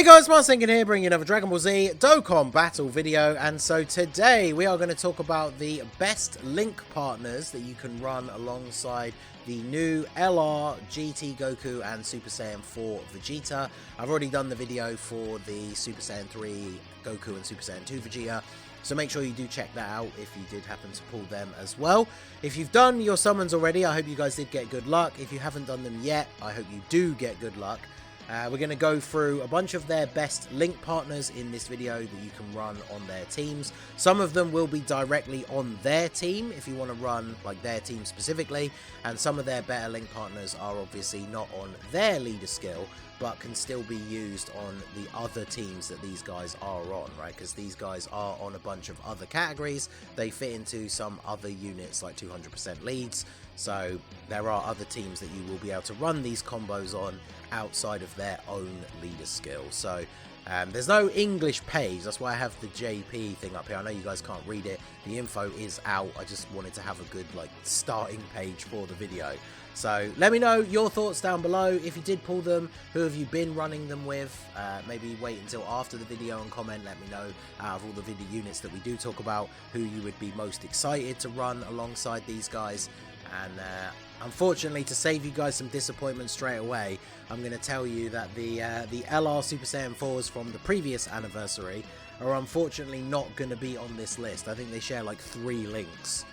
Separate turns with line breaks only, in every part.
guys, Marsinkin here, bringing you another Dragon Ball Z Dokkan battle video. And so today we are going to talk about the best link partners that you can run alongside the new LR, GT Goku and Super Saiyan 4 Vegeta. I've already done the video for the Super Saiyan 3 Goku and Super Saiyan 2 Vegeta, so make sure you do check that out if you did happen to pull them as well. If you've done your summons already, I hope you guys did get good luck. If you haven't done them yet, I hope you do get good luck. We're going to go through a bunch of their best link partners in this video that you can run on their teams. Some of them will be directly on their team if you want to run like their team specifically, and some of their better link partners are obviously not on their leader skill but can still be used on the other teams that these guys are on, right? Because these guys are on a bunch of other categories. They fit into some other units like 200% leads, so there are other teams that you will be able to run these combos on outside of their own leader skill. So there's no English page, that's why I have the JP thing up here. I know you guys can't read it, the info is out. I just wanted to have a good like starting page for the video. So let me know your thoughts down below. If you did pull them, who have you been running them with? Maybe wait until after the video and comment. Let me know out of all the video units that we do talk about, who you would be most excited to run alongside these guys. And unfortunately, to save you guys some disappointment straight away, I'm going to tell you that the LR Super Saiyan 4s from the previous anniversary are unfortunately not going to be on this list. I think they share like 3 links.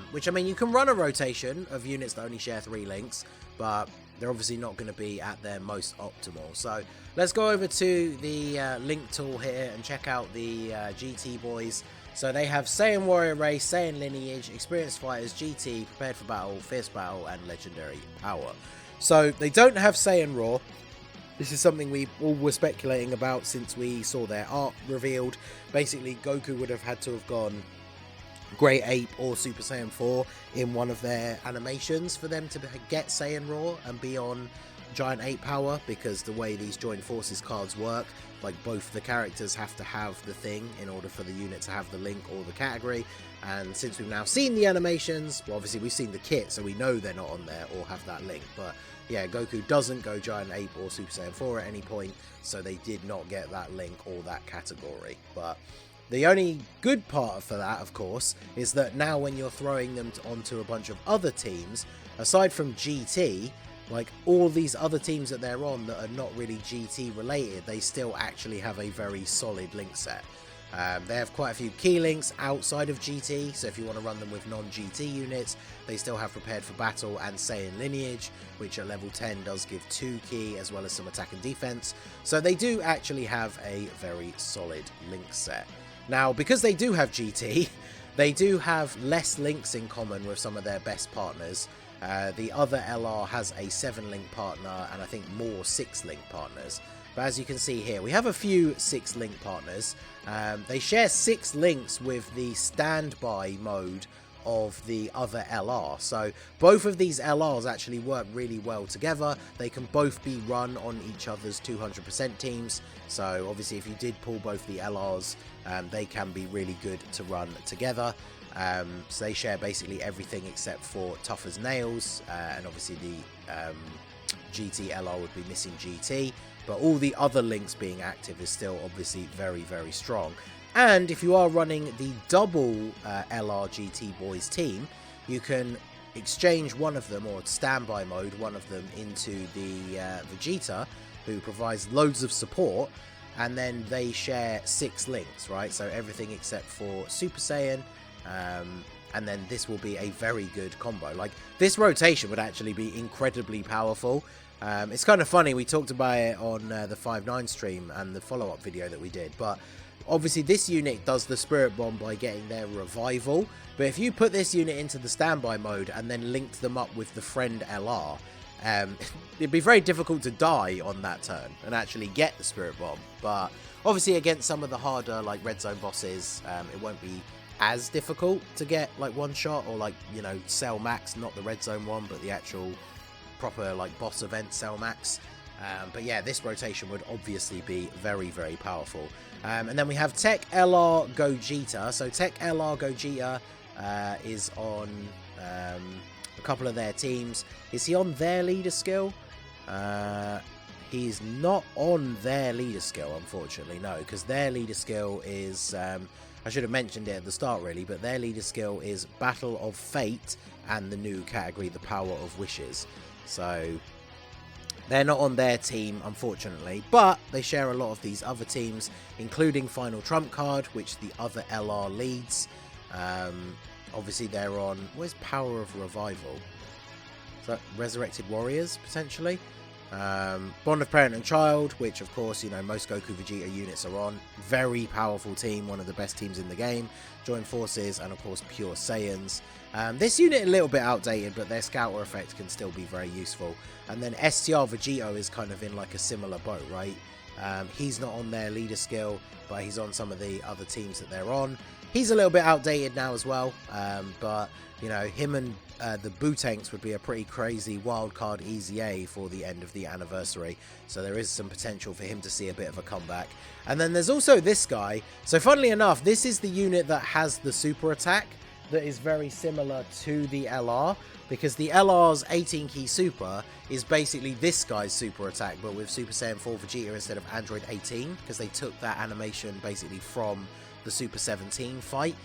Which, I mean, you can run a rotation of units that only share 3 links, but they're obviously not going to be at their most optimal. So let's go over to the link tool here and check out the GT boys. So they have Saiyan Warrior Race, Saiyan Lineage, Experienced Fighters, GT, Prepared for Battle, Fierce Battle, and Legendary Power. So they don't have Saiyan Raw. This is something we all were speculating about since we saw their art revealed. Basically, Goku would have had to have gone Great Ape or Super Saiyan 4 in one of their animations for them to get Saiyan Raw and be on Giant Ape Power, because the way these Joint Forces cards work, like both the characters have to have the thing in order for the unit to have the link or the category. And since we've now seen the animations, well, obviously we've seen the kit, so we know they're not on there or have that link. But yeah, Goku doesn't go Giant Ape or Super Saiyan 4 at any point, so they did not get that link or that category. But the only good part for that, of course, is that now when you're throwing them onto a bunch of other teams, aside from GT, like all these other teams that they're on that are not really GT related, they still actually have a very solid link set. They have quite a few key links outside of GT, so if you want to run them with non-GT units, they still have Prepared for Battle and Saiyan Lineage, which at level 10 does give 2 key as well as some attack and defense. So they do actually have a very solid link set. Now, because they do have GT, they do have less links in common with some of their best partners. The other LR has a 7-link partner and I think more 6-link partners. But as you can see here, we have a few 6-link partners. They share 6 links with the standby mode of the other LR. So both of these LRs actually work really well together. They can both be run on each other's 200% teams. So obviously if you did pull both the LRs, they can be really good to run together. So they share basically everything except for Tough as Nails, and obviously the GT LR would be missing GT, but all the other links being active is still obviously very, very strong. And if you are running the double LR GT boys team, you can exchange one of them, or standby mode one of them, into the Vegeta, who provides loads of support, and then they share 6 links, right? So everything except for Super Saiyan, and then this will be a very good combo. Like, this rotation would actually be incredibly powerful. It's kind of funny, we talked about it on the 5-9 stream and the follow-up video that we did, but obviously this unit does the Spirit Bomb by getting their revival, but if you put this unit into the standby mode and then linked them up with the friend LR, it'd be very difficult to die on that turn and actually get the Spirit Bomb. But obviously against some of the harder like red zone bosses, it won't be as difficult to get like one shot, or like, you know, Cell Max, not the red zone one but the actual proper like boss event Cell Max. But yeah, this rotation would obviously be very, very powerful. And then we have Tech LR Gogeta. So Tech LR Gogeta is on a couple of their teams. Is he on their leader skill? he's not on their leader skill, unfortunately, no, because their leader skill is, I should have mentioned it at the start really, but their leader skill is Battle of Fate and the new category, the Power of Wishes. So they're not on their team, unfortunately, but they share a lot of these other teams, including Final Trump Card, which the other LR leads. Obviously, they're on, where's Power of Revival? Is that Resurrected Warriors, potentially? Bond of Parent and Child, which, of course, you know, most Goku Vegeta units are on. Very powerful team, one of the best teams in the game. Join Forces, and, of course, Pure Saiyans. This unit a little bit outdated, but their Scouter effect can still be very useful. And then STR Vegeta is kind of in, like, a similar boat, right? He's not on their leader skill, but he's on some of the other teams that they're on. He's a little bit outdated now as well, but, you know, him and the Bootanks would be a pretty crazy wildcard easy A for the end of the anniversary. So there is some potential for him to see a bit of a comeback. And then there's also this guy. So funnily enough, this is the unit that has the super attack that is very similar to the LR, because the LR's 18 key super is basically this guy's super attack, but with Super Saiyan 4 Vegeta instead of Android 18, because they took that animation basically from the Super 17 fight.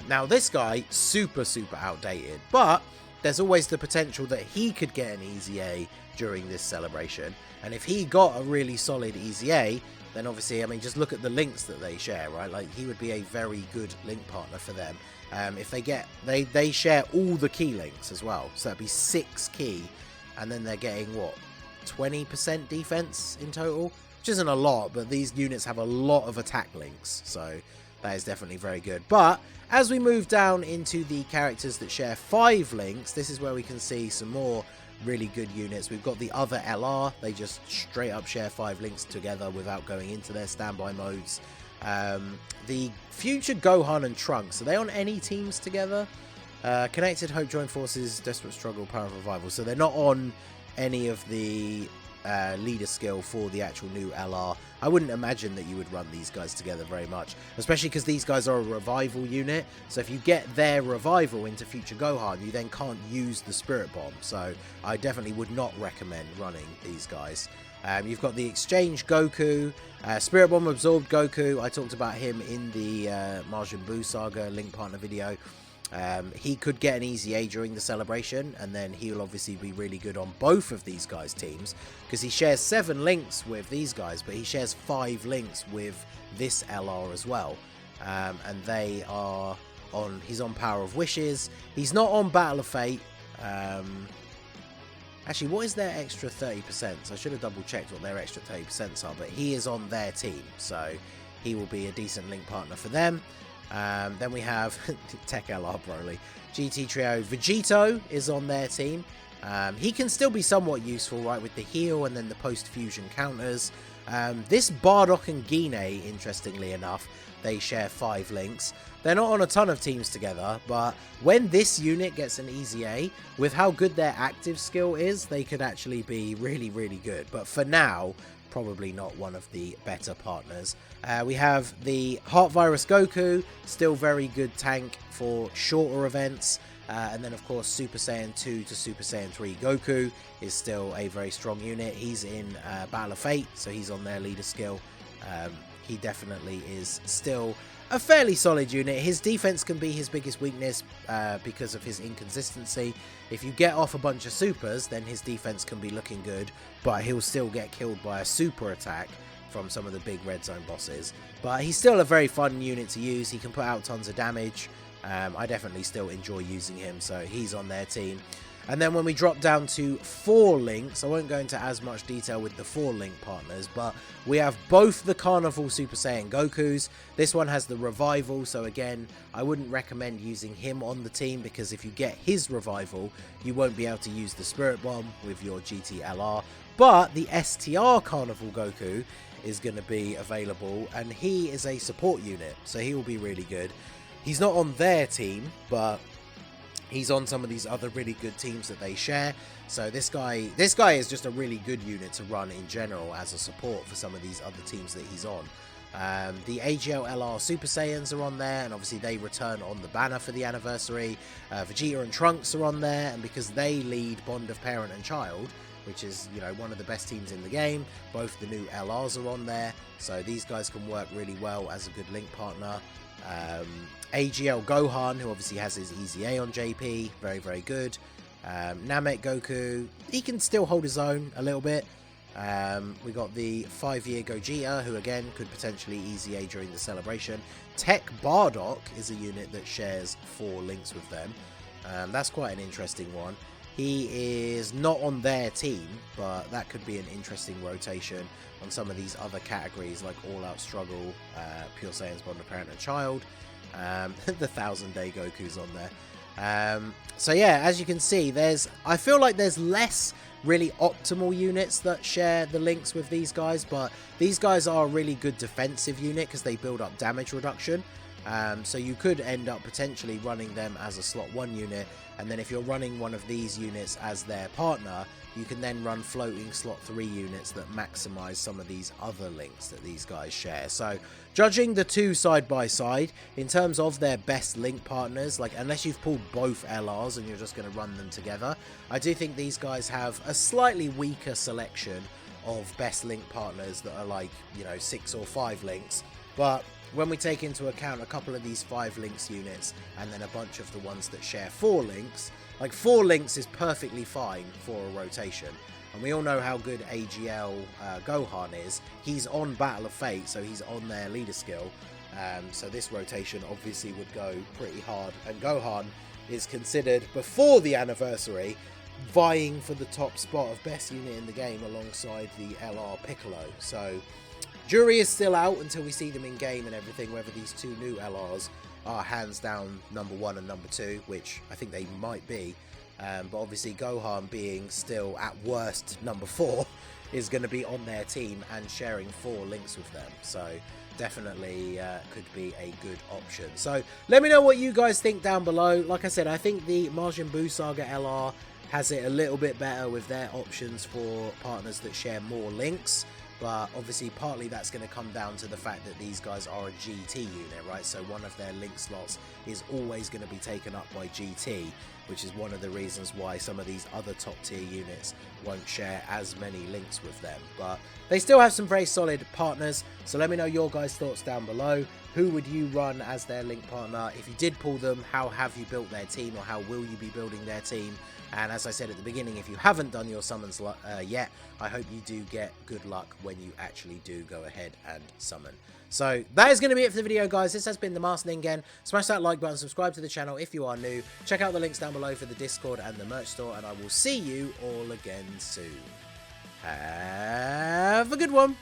Now this guy, super outdated, but there's always the potential that he could get an easy A during this celebration. And if he got a really solid easy A, then obviously, I mean, just look at the links that they share, right? Like, he would be a very good link partner for them. If they get, they share all the key links as well. So that'd be 6 key, and then they're getting, what, 20% defense in total? Which isn't a lot, but these units have a lot of attack links, so that is definitely very good. But as we move down into the characters that share 5 links, this is where we can see some more really good units. We've got the other LR. They just straight up share 5 links together without going into their standby modes. The future Gohan and Trunks, are they on any teams together? Connected Hope, Join Forces, Desperate Struggle, Power of Revival. So they're not on any of the leader skill for the actual new LR. I wouldn't imagine that you would run these guys together very much, especially because these guys are a revival unit. So if you get their revival into future Gohan, you then can't use the Spirit Bomb. So I definitely would not recommend running these guys. You've got the Exchange Goku, Spirit Bomb Absorbed Goku. I talked about him in the Majin Buu Saga Link Partner video. He could get an easy A during the celebration, and then he'll obviously be really good on both of these guys' teams, because he shares 7 links with these guys, but he shares 5 links with this LR as well. And they are on, he's on Power of Wishes. He's not on Battle of Fate. Actually, what is their extra 30%? So I should have double checked what their extra 30% are, but he is on their team, so he will be a decent link partner for them. Then we have Tech LR Broly. GT Trio Vegeto is on their team. He can still be somewhat useful, right, with the heal and then the post-fusion counters. This Bardock and Gine, interestingly enough, they share 5 links. They're not on a ton of teams together, but when this unit gets an easy A, with how good their active skill is, they could actually be really, really good. But for now, probably not one of the better partners. We have the Heart Virus Goku, still very good tank for shorter events. And then, of course, Super Saiyan 2 to Super Saiyan 3 Goku is still a very strong unit. He's in Battle of Fate, so he's on their leader skill. He definitely is still a fairly solid unit. His defense can be his biggest weakness because of his inconsistency. If you get off a bunch of supers, then his defense can be looking good, but he'll still get killed by a super attack from some of the big red zone bosses. But he's still a very fun unit to use. He can put out tons of damage. I definitely still enjoy using him, so he's on their team. And then when we drop down to 4 links, I won't go into as much detail with the 4 link partners, but we have both the Carnival Super Saiyan Gokus. This one has the Revival, so again, I wouldn't recommend using him on the team, because if you get his Revival, you won't be able to use the Spirit Bomb with your GTLR. But the STR Carnival Goku is going to be available, and he is a support unit, so he will be really good. He's not on their team, but he's on some of these other really good teams that they share. So this guy is just a really good unit to run in general as a support for some of these other teams that he's on. The AGL LR Super Saiyans are on there, and obviously they return on the banner for the anniversary. Vegeta and Trunks are on there, and because they lead Bond of Parent and Child, which is, you know, one of the best teams in the game. Both the new LRs are on there, so these guys can work really well as a good link partner. AGL Gohan, who obviously has his Easy A on JP, very, very good. Namek Goku, he can still hold his own a little bit. We got the 5-year Gogeta, who again could potentially Easy A during the celebration. Tech Bardock is a unit that shares 4 links with them. That's quite an interesting one. He is not on their team, but that could be an interesting rotation on some of these other categories like All Out Struggle, Pure Saiyan's Bond of Parent and Child. The 1000-day Goku's on there. So yeah, as you can see, I feel like there's less really optimal units that share the links with these guys, but these guys are a really good defensive unit because they build up damage reduction. So you could end up potentially running them as a slot 1 unit, and then if you're running one of these units as their partner, you can then run floating slot 3 units that maximize some of these other links that these guys share. So judging the two side by side in terms of their best link partners, like unless you've pulled both LRs and you're just going to run them together, I do think these guys have a slightly weaker selection of best link partners that are like, you know, 6 or 5 links. But when we take into account a couple of these 5 links units and then a bunch of the ones that share 4 links, like 4 links is perfectly fine for a rotation. And we all know how good AGL Gohan is. He's on Battle of Fate, so he's on their leader skill. So this rotation obviously would go pretty hard. And Gohan is considered, before the anniversary, vying for the top spot of best unit in the game alongside the LR Piccolo. So jury is still out until we see them in game and everything, whether these 2 new LRs are hands down number 1 and number 2, which I think they might be. But obviously Gohan being still at worst number 4 is going to be on their team and sharing 4 links with them. So definitely could be a good option. So let me know what you guys think down below. Like I said, I think the Majin Buu Saga LR has it a little bit better with their options for partners that share more links. But obviously partly that's going to come down to the fact that these guys are a GT unit, right? So one of their link slots is always going to be taken up by GT, which is one of the reasons why some of these other top tier units won't share as many links with them. But they still have some very solid partners, so let me know your guys' thoughts down below. Who would you run as their link partner? If you did pull them, how have you built their team, or how will you be building their team? And as I said at the beginning, if you haven't done your summons yet, I hope you do get good luck when you actually do go ahead and summon. So that is going to be it for the video, guys. This has been the Master Ningen. Smash that like button, subscribe to the channel if you are new. Check out the links down below for the Discord and the merch store, and I will see you all again soon. Have a good one.